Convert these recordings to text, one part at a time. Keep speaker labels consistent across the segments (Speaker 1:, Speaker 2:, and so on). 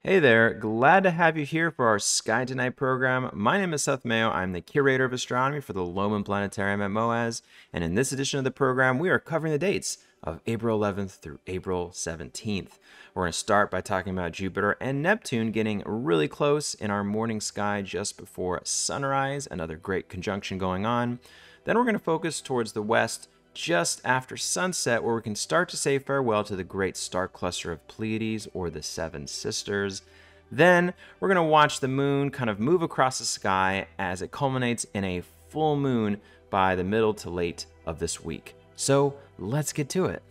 Speaker 1: Hey there, glad to have you here for our Sky Tonight program. My name is Seth Mayo. I'm the curator of astronomy for the Loman Planetarium at MOAS, and in this edition of the program, we are covering the dates of April 11th through April 17th. We're going to start by talking about Jupiter and Neptune getting really close in our morning sky just before sunrise, another great conjunction going on. Then we're going to focus towards the west just after sunset, where we can start to say farewell to the great star cluster of Pleiades, or the Seven Sisters. Then we're going to watch the moon kind of move across the sky as it culminates in a full moon by the middle to late of this week. So let's get to it.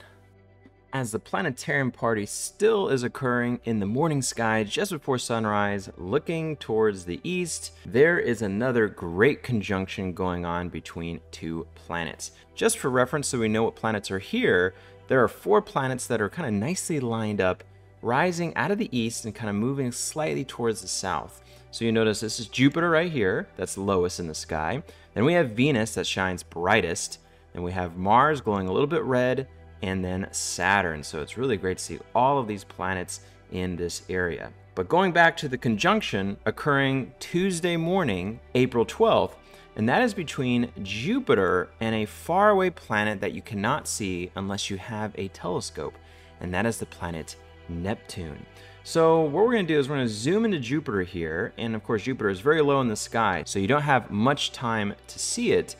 Speaker 1: As the planetarium party still is occurring in the morning sky just before sunrise, looking towards the east, there is another great conjunction going on between two planets. Just for reference, so we know what planets are here, there are 4 planets that are kind of nicely lined up, rising out of the east and kind of moving slightly towards the south. So you notice this is Jupiter right here, that's lowest in the sky. Then we have Venus that shines brightest. Then we have Mars glowing a little bit red, and then Saturn. So it's really great to see all of these planets in this area. But going back to the conjunction occurring Tuesday morning, April 12th, and that is between Jupiter and a faraway planet that you cannot see unless you have a telescope, and that is the planet Neptune. So what we're going to do is we're going to zoom into Jupiter here, and of course Jupiter is very low in the sky, so you don't have much time to see it.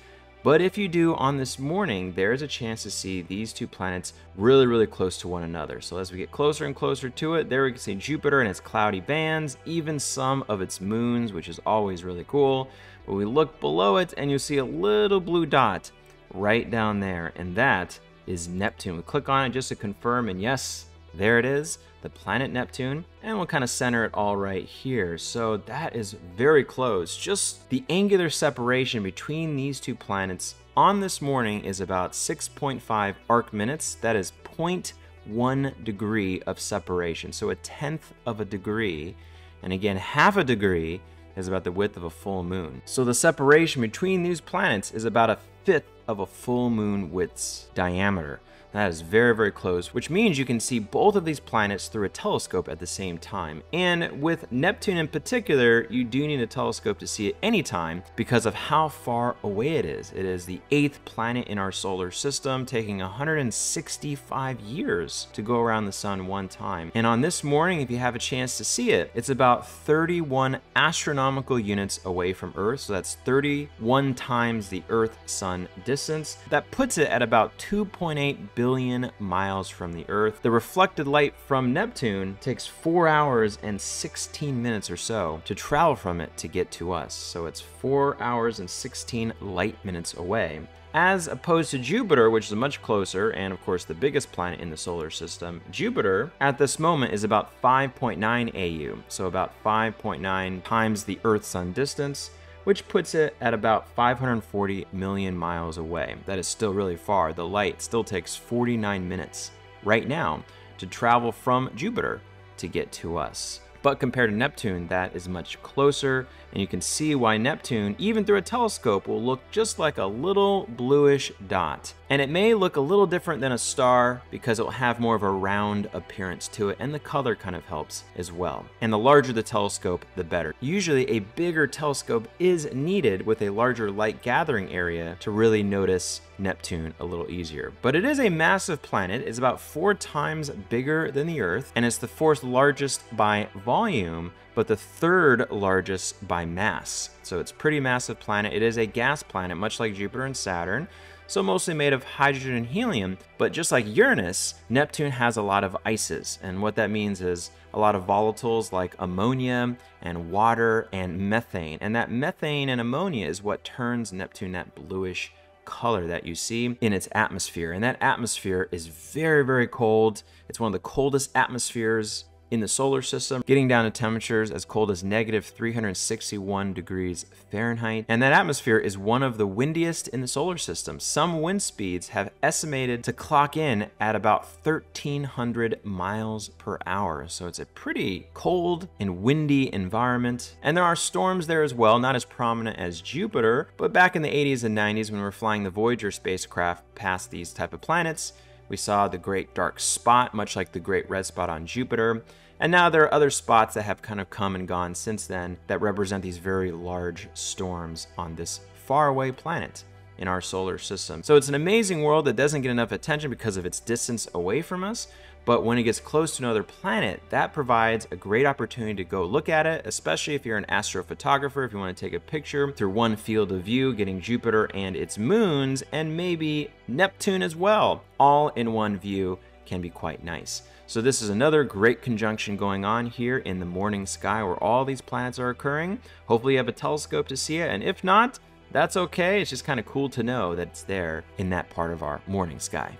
Speaker 1: But if you do on this morning, there's a chance to see these two planets really close to one another. So as we get closer and closer to it, there we can see Jupiter and its cloudy bands, even some of its moons, which is always really cool. But we look below it and you'll see a little blue dot right down there, and that is Neptune. We click on it just to confirm, and yes, there it is, the planet Neptune, and we'll kind of center it all right here. So that is very close. Just the angular separation between these two planets on this morning is about 6.5 arc minutes. That is 0.1 degree of separation, so 1/10 of a degree. And again, half a degree is about the width of a full moon. So the separation between these planets is about 1/5 of a full moon width's diameter. That is very close, which means you can see both of these planets through a telescope at the same time. And with Neptune in particular, you do need a telescope to see it anytime because of how far away it is. It is the 8th planet in our solar system, taking 165 years to go around the sun one time. And on this morning, if you have a chance to see it, it's about 31 astronomical units away from Earth. So that's 31 times the Earth-Sun distance. That puts it at about 2.8 billion miles from the Earth. The reflected light from Neptune takes 4 hours and 16 minutes or so to travel from it to get to us. So it's 4 hours and 16 light minutes away. As opposed to Jupiter, which is much closer, and of course the biggest planet in the solar system, Jupiter at this moment is about 5.9 AU, so about 5.9 times the Earth-Sun distance, which puts it at about 540 million miles away. That is still really far. The light still takes 49 minutes right now to travel from Jupiter to get to us. But compared to Neptune, that is much closer, and you can see why Neptune, even through a telescope, will look just like a little bluish dot. And it may look a little different than a star because it will have more of a round appearance to it, and the color kind of helps as well. And the larger the telescope, the better. Usually a bigger telescope is needed with a larger light gathering area to really notice Neptune a little easier. But it is a massive planet. It's about 4 times bigger than the Earth, and it's the 4th largest by volume, but the 3rd largest by mass. So it's a pretty massive planet. It is a gas planet, much like Jupiter and Saturn, so mostly made of hydrogen and helium. But just like Uranus, Neptune has a lot of ices, and what that means is a lot of volatiles like ammonia and water and methane. And that methane and ammonia is what turns Neptune that bluish color that you see in its atmosphere. And that atmosphere is very cold. It's one of the coldest atmospheres in the solar system, getting down to temperatures as cold as -361 degrees Fahrenheit. And that atmosphere is one of the windiest in the solar system. Some wind speeds have estimated to clock in at about 1,300 miles per hour. So it's a pretty cold and windy environment. And there are storms there as well, not as prominent as Jupiter, but back in the 80s and 90s when we were flying the Voyager spacecraft past these type of planets, we saw the great dark spot, much like the great red spot on Jupiter. And now there are other spots that have kind of come and gone since then that represent these very large storms on this faraway planet in our solar system. So it's an amazing world that doesn't get enough attention because of its distance away from us. But when it gets close to another planet, that provides a great opportunity to go look at it, especially if you're an astrophotographer, if you want to take a picture through one field of view, getting Jupiter and its moons, and maybe Neptune as well, all in one view can be quite nice. So this is another great conjunction going on here in the morning sky where all these planets are occurring. Hopefully you have a telescope to see it, and if not, that's okay. It's just kind of cool to know that it's there in that part of our morning sky.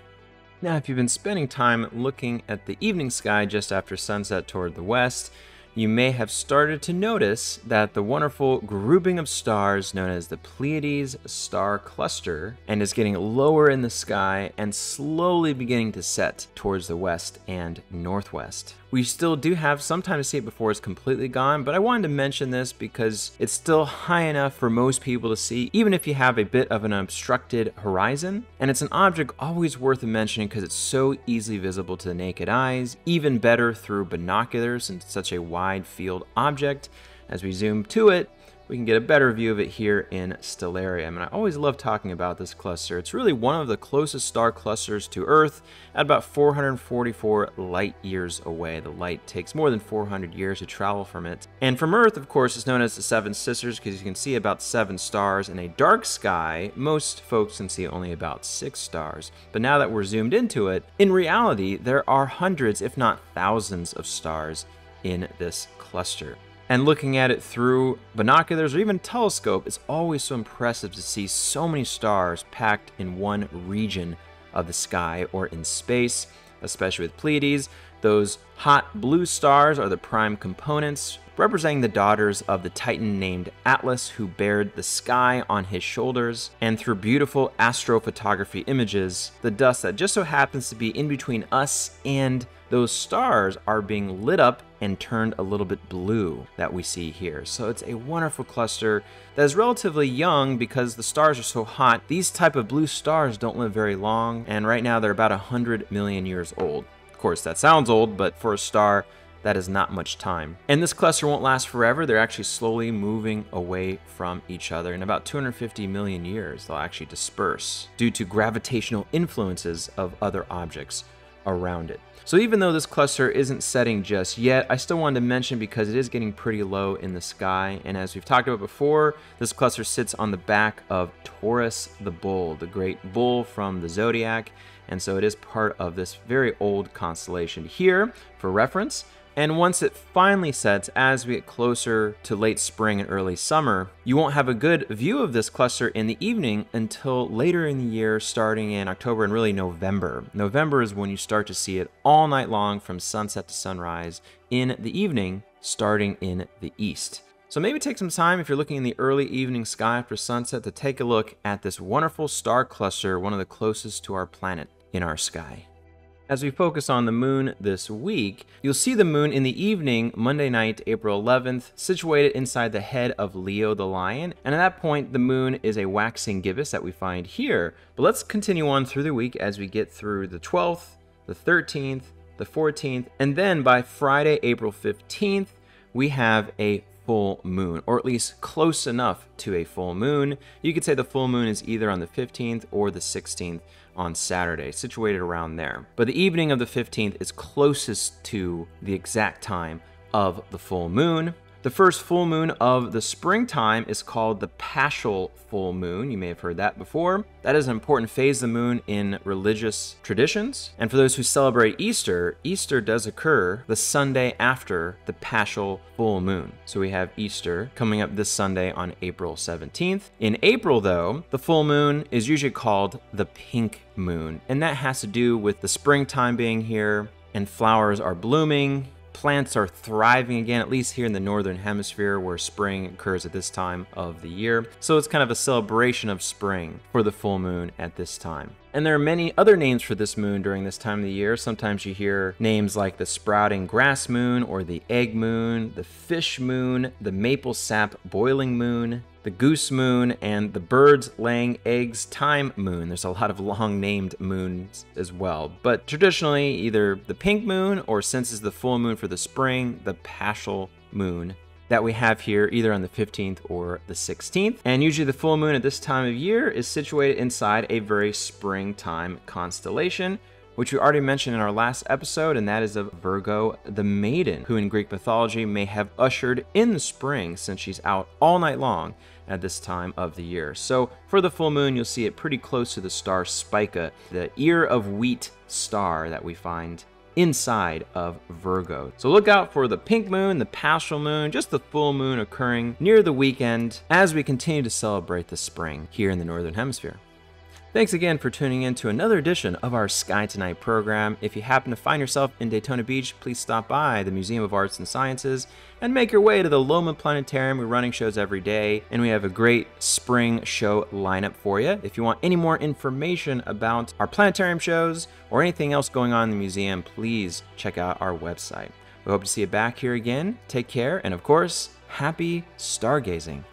Speaker 1: Now, if you've been spending time looking at the evening sky just after sunset toward the west, you may have started to notice that the wonderful grouping of stars known as the Pleiades star cluster and is getting lower in the sky and slowly beginning to set towards the west and northwest. We still do have some time to see it before it's completely gone, but I wanted to mention this because it's still high enough for most people to see, even if you have a bit of an obstructed horizon. And it's an object always worth mentioning because it's so easily visible to the naked eyes, even better through binoculars since it's such a wide field object. As we zoom to it, we can get a better view of it here in Stellarium. And I always love talking about this cluster. It's really one of the closest star clusters to Earth at about 444 light years away. The light takes more than 400 years to travel from it. And from Earth, of course, it's known as the Seven Sisters because you can see about 7 stars. In a dark sky, most folks can see only about 6 stars. But now that we're zoomed into it, in reality, there are hundreds, if not thousands of stars in this cluster. And looking at it through binoculars or even telescope, it's always so impressive to see so many stars packed in one region of the sky or in space, especially with Pleiades. Those hot blue stars are the prime components, representing the daughters of the Titan named Atlas, who bared the sky on his shoulders. And through beautiful astrophotography images, the dust that just so happens to be in between us and those stars are being lit up and turned a little bit blue that we see here. So it's a wonderful cluster that is relatively young because the stars are so hot. These type of blue stars don't live very long, and right now they're about 100 million years old. Of course, that sounds old, but for a star, that is not much time. And this cluster won't last forever. They're actually slowly moving away from each other. In about 250 million years, they'll actually disperse due to gravitational influences of other objects around it. So even though this cluster isn't setting just yet, I still wanted to mention because it is getting pretty low in the sky. And as we've talked about before, this cluster sits on the back of Taurus the bull, the great bull from the zodiac. And so it is part of this very old constellation here for reference. And once it finally sets, as we get closer to late spring and early summer, you won't have a good view of this cluster in the evening until later in the year, starting in October and really November. November is when you start to see it all night long from sunset to sunrise in the evening, starting in the east. So maybe take some time if you're looking in the early evening sky after sunset to take a look at this wonderful star cluster, one of the closest to our planet in our sky. As we focus on the moon this week, you'll see the moon in the evening, Monday night, April 11th, situated inside the head of Leo the lion. And at that point, the moon is a waxing gibbous that we find here. But let's continue on through the week as we get through the 12th, the 13th, the 14th, and then by Friday, April 15th, we have a full moon, or at least close enough to a full moon. You could say the full moon is either on the 15th or the 16th on Saturday, situated around there. But the evening of the 15th is closest to the exact time of the full moon. The first full moon of the springtime is called the paschal full moon. You may have heard that before. That is an important phase of the moon in religious traditions. And for those who celebrate Easter, Easter does occur the Sunday after the paschal full moon. So we have Easter coming up this Sunday on April 17th. In April, though, the full moon is usually called the pink moon. And that has to do with the springtime being here and flowers are blooming. Plants are thriving again, at least here in the northern hemisphere where spring occurs at this time of the year. So it's kind of a celebration of spring for the full moon at this time. And there are many other names for this moon during this time of the year. Sometimes you hear names like the sprouting grass moon or the egg moon, the fish moon, the maple sap boiling moon, the goose moon, and the birds laying eggs time moon. There's a lot of long named moons as well. But traditionally, either the pink moon or, since it's the full moon for the spring, the paschal moon that we have here either on the 15th or the 16th. And usually the full moon at this time of year is situated inside a very springtime constellation, which we already mentioned in our last episode, and that is of Virgo the Maiden, who in Greek mythology may have ushered in the spring since she's out all night long at this time of the year. So for the full moon, you'll see it pretty close to the star Spica, the ear of wheat star that we find inside of Virgo. So look out for the pink moon, the paschal moon, just the full moon occurring near the weekend as we continue to celebrate the spring here in the Northern Hemisphere. Thanks again for tuning in to another edition of our Sky Tonight program. If you happen to find yourself in Daytona Beach, please stop by the Museum of Arts and Sciences and make your way to the Lowman Planetarium. We're running shows every day, and we have a great spring show lineup for you. If you want any more information about our planetarium shows or anything else going on in the museum, please check out our website. We hope to see you back here again. Take care, and of course, happy stargazing.